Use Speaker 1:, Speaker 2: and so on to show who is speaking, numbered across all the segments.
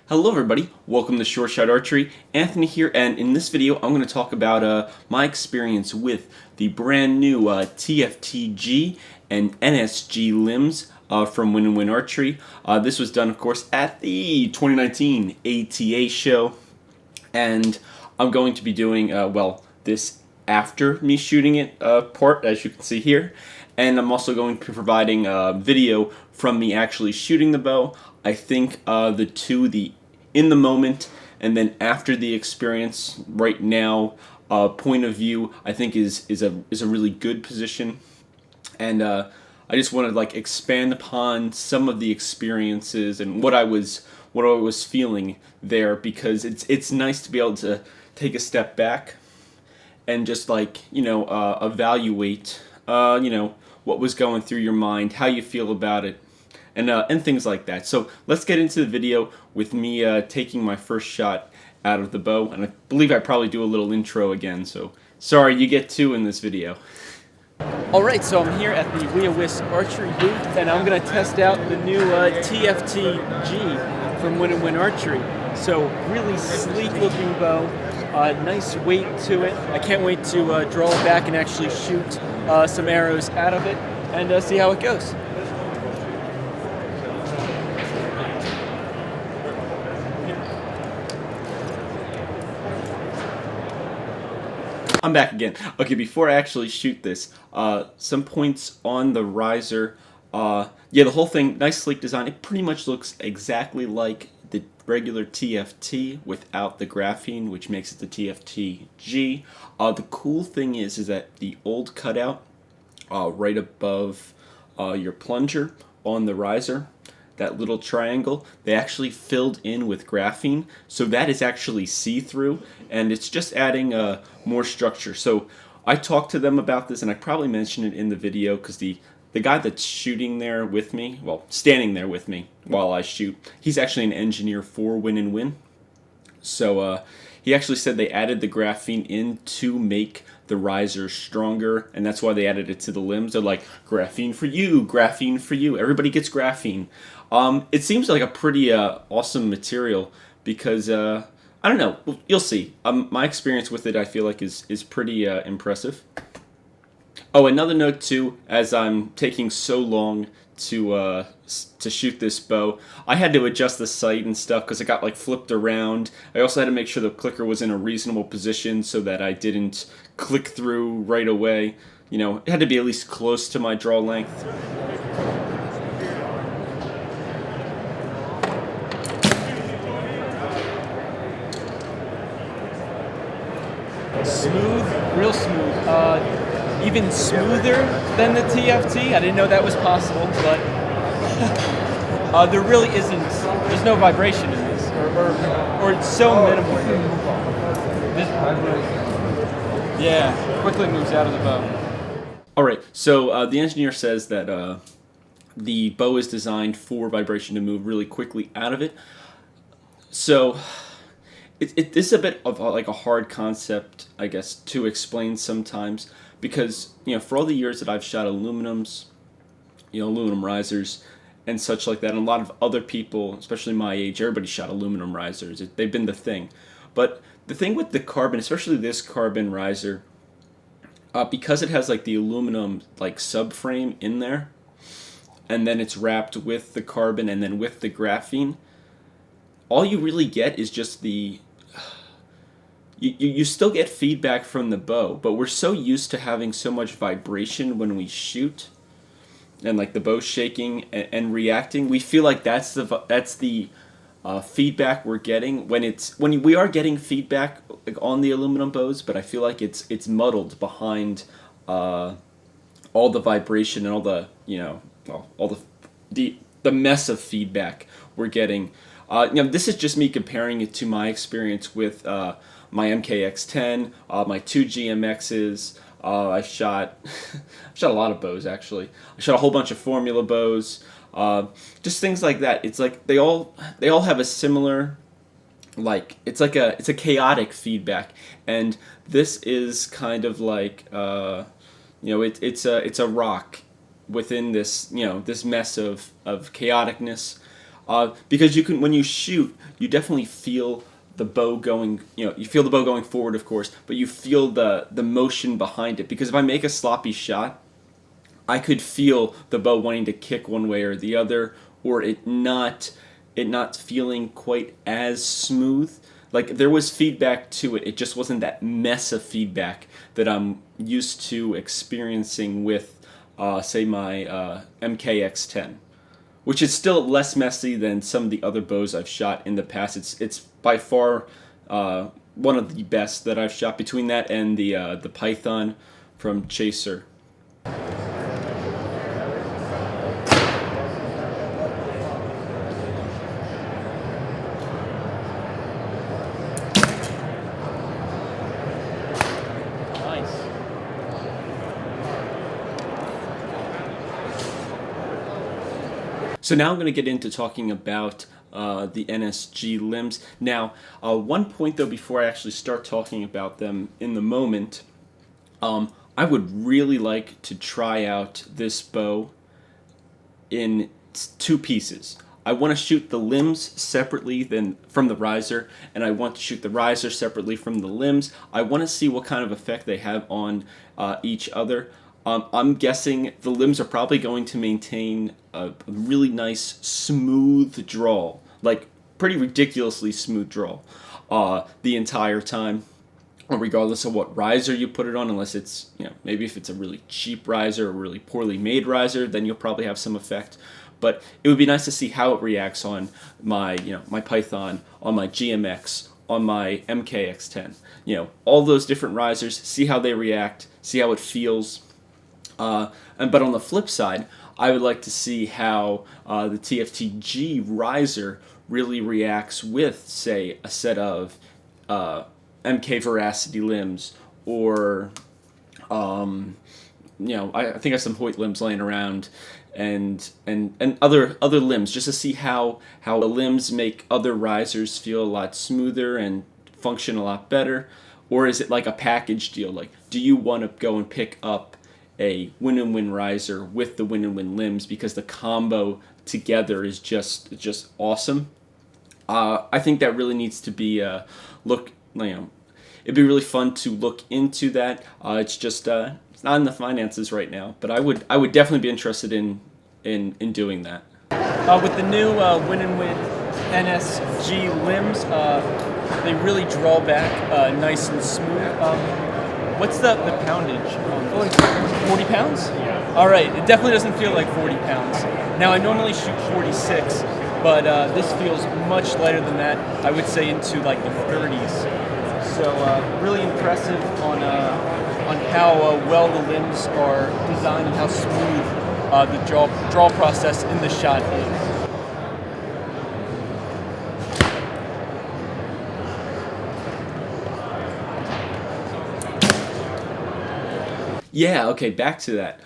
Speaker 1: Hello everybody, welcome to Short Shot Archery. Anthony here, and in this video I'm going to talk about my experience with the brand new TFT-G and NSG Limbs from Win Archery. This was done, of course, at the 2019 ATA show, and I'm going to be doing, this after me shooting it part, as you can see here. And I'm also going to be providing video from me actually shooting the bow. I think the in the moment and then after the experience right now point of view, I think is a really good position. And I just want to expand upon some of the experiences and what I was feeling there, because it's nice to be able to take a step back and just evaluate what was going through your mind, how you feel about it, and things like that. So let's get into the video with me taking my first shot out of the bow, and I believe I probably do a little intro again, so sorry, you get two in this video. Alright, so I'm here at the NSG Archery booth, and I'm going to test out the new TFT-G from Win Archery. So really sleek looking bow, nice weight to it. I can't wait to draw it back and actually shoot some arrows out of it and see how it goes. I'm back again. Okay, before I actually shoot this, some points on the riser. Yeah, the whole thing, nice sleek design. It pretty much looks exactly like the regular TFT without the graphene, which makes it the TFT-G. The cool thing is that the old cutout right above your plunger on the riser, that little triangle, they actually filled in with graphene, so that is actually see-through, and it's just adding more structure. So I talked to them about this, and I probably mentioned it in the video, because the guy that's shooting there with me, well, standing there with me while I shoot, he's actually an engineer for Win. So he actually said they added the graphene in to make the riser stronger, and that's why they added it to the limbs. They're like, graphene for you, graphene for you. Everybody gets graphene. It seems like a pretty awesome material, because I don't know. You'll see. My experience with it, I feel like, is pretty impressive. Oh, another note too, as I'm taking so long to shoot this bow, I had to adjust the sight and stuff because it got flipped around. I also had to make sure the clicker was in a reasonable position so that I didn't click through right away. You know, it had to be at least close to my draw length. Smooth, real smooth. Even smoother than the TFT. I didn't know that was possible, but there really isn't. There's no vibration in this, or it's so minimal. Yeah, quickly moves out of the bow. All right, so the engineer says that the bow is designed for vibration to move really quickly out of it. So this is a bit of a hard concept, I guess, to explain sometimes, because for all the years that I've shot aluminums, aluminum risers and such like that, and a lot of other people, especially my age, everybody shot aluminum risers. They've been the thing. But the thing with the carbon, especially this carbon riser, because it has the aluminum subframe in there, and then it's wrapped with the carbon and then with the graphene, all you really get is just the you still get feedback from the bow, but we're so used to having so much vibration when we shoot, and the bow shaking and reacting. We feel like that's the feedback we're getting when we are getting feedback on the aluminum bows, but I feel like it's muddled behind all the vibration and all the all the mess of feedback we're getting. This is just me comparing it to my experience with my MKX10, my two GMXs. I've shot a lot of bows, actually. I shot a whole bunch of formula bows, just things like that. It's they all have a similar, it's a chaotic feedback, and this is kind of it's a rock within this this mess of chaoticness. because you can, when you shoot, you definitely feel the bow going, you feel the bow going forward, of course, but you feel the motion behind it. Because if I make a sloppy shot, I could feel the bow wanting to kick one way or the other, or it not feeling quite as smooth. Like, there was feedback to it. It just wasn't that mess of feedback that I'm used to experiencing with, say, my MKX-10, which is still less messy than some of the other bows I've shot in the past. It's by far one of the best that I've shot, between that and the Python from Chaser. So now I'm going to get into talking about the NSG Limbs. Now, one point though before I actually start talking about them in the moment, I would really like to try out this bow in two pieces. I want to shoot the limbs separately than from the riser, and I want to shoot the riser separately from the limbs. I want to see what kind of effect they have on each other. I'm guessing the limbs are probably going to maintain a really nice smooth draw, like pretty ridiculously smooth draw the entire time, regardless of what riser you put it on, unless it's, maybe if it's a really cheap riser or a really poorly made riser, then you'll probably have some effect. But it would be nice to see how it reacts on my, my Python, on my GMX, on my MKX-10. All those different risers, see how they react, see how it feels. But on the flip side, I would like to see how the TFT-G riser really reacts with, say, a set of MK Veracity limbs, or I think I have some Hoyt limbs laying around, and other limbs, just to see how the limbs make other risers feel a lot smoother and function a lot better. Or is it like a package deal? Like, do you want to go and pick up a win-and-win riser with the win-and-win limbs because the combo together is just awesome? I think that really needs to be it'd be really fun to look into that. It's just it's not in the finances right now, but I would definitely be interested in doing that.
Speaker 2: With the new win-and-win NSG limbs, they really draw back nice and smooth. What's the poundage? 40 pounds?
Speaker 3: Yeah.
Speaker 2: All right, it definitely doesn't feel like 40 pounds. Now, I normally shoot 46, but this feels much lighter than that. I would say into like the 30s. So really impressive on how well the limbs are designed and how smooth the draw process in the shot is.
Speaker 1: Yeah, okay, back to that.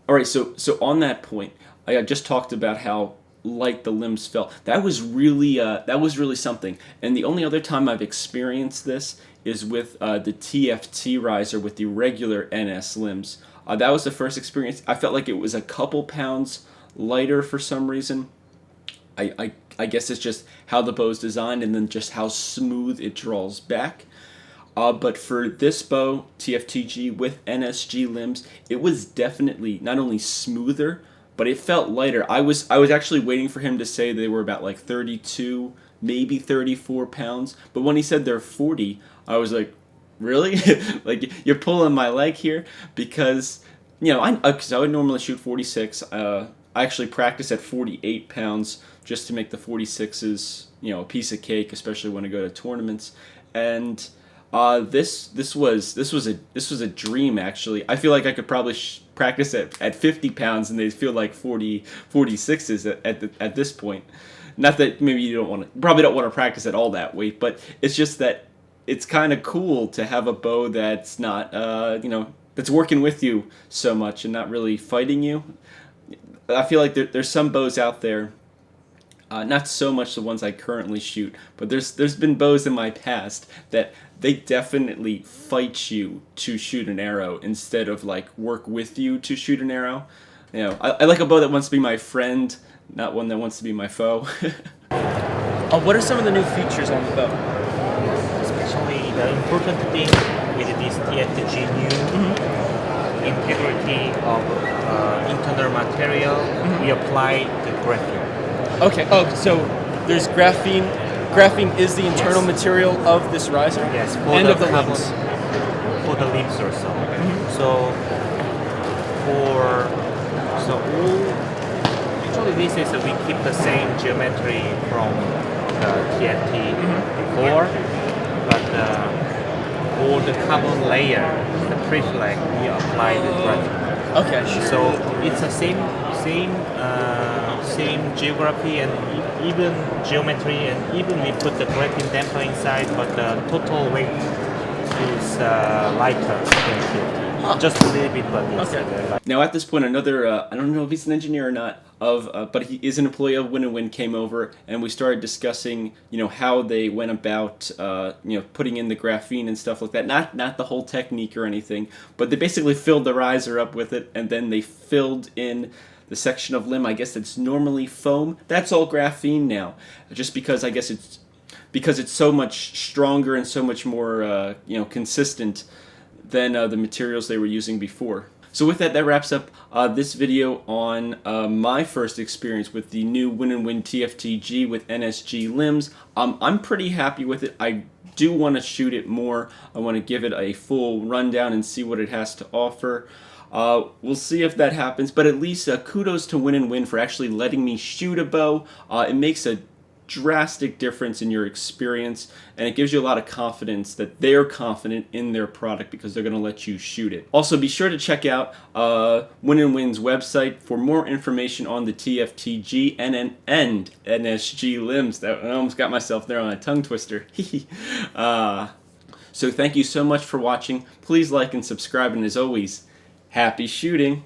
Speaker 1: All right, so on that point, I just talked about how light the limbs felt. That was really something. And the only other time I've experienced this is with the TFT riser with the regular NS limbs. That was the first experience. I felt like it was a couple pounds lighter for some reason. I guess it's just how the bow's designed, and then just how smooth it draws back. But for this bow, TFTG with NSG limbs, it was definitely not only smoother, but it felt lighter. I was actually waiting for him to say they were about like 32, maybe 34 pounds. But when he said they're 40, I was like, really? Like, you're pulling my leg here? Because, I would normally shoot 46. I actually practice at 48 pounds just to make the 46s, a piece of cake, especially when I go to tournaments. And this was a dream, actually. I feel like I could probably practice at 50 pounds and they feel like 46s at this point. Not that maybe you probably don't want to practice at all that weight, but it's just that it's kind of cool to have a bow that's not that's working with you so much and not really fighting you. I feel like there's some bows out there. Not so much the ones I currently shoot, but there's been bows in my past that they definitely fight you to shoot an arrow instead of like work with you to shoot an arrow. I like a bow that wants to be my friend, not one that wants to be my foe.
Speaker 2: What are some of the new features on the bow?
Speaker 3: Especially the important thing with this TFTG new integrity of internal material, we apply the graphene.
Speaker 2: Okay. Oh, so there's graphene. Graphene is the internal material of this riser.
Speaker 3: Yes,
Speaker 2: and of the
Speaker 3: carbon-
Speaker 2: limbs.
Speaker 3: For the limbs also. So all actually this is we keep the same geometry from the TFT before, but all the carbon layer, the pre-flag, we apply the graphene.
Speaker 2: Okay.
Speaker 3: So it's the same geography and even geometry, and even we put the graphene damper inside, but the total weight is lighter than TFT. Just a little bit, but it's light.
Speaker 1: Now at this point, another I don't know if he's an engineer or not, but he is an employee of Win and Win, came over, and we started discussing how they went about putting in the graphene and stuff like that. Not the whole technique or anything, but they basically filled the riser up with it, and then they filled in the section of limb, I guess that's normally foam. That's all graphene now, just because I guess it's so much stronger and so much more consistent than the materials they were using before. So with that wraps up this video on my first experience with the new Win and Win TFT-G with NSG Limbs. I'm pretty happy with it. I do want to shoot it more. I want to give it a full rundown and see what it has to offer. We'll see if that happens, but at least kudos to Win and Win for actually letting me shoot a bow. It makes a drastic difference in your experience, and it gives you a lot of confidence that they're confident in their product because they're going to let you shoot it. Also, be sure to check out Win and Win's website for more information on the TFTG and NSG Limbs. I almost got myself there on a tongue twister. So thank you so much for watching. Please like and subscribe, and as always, happy shooting!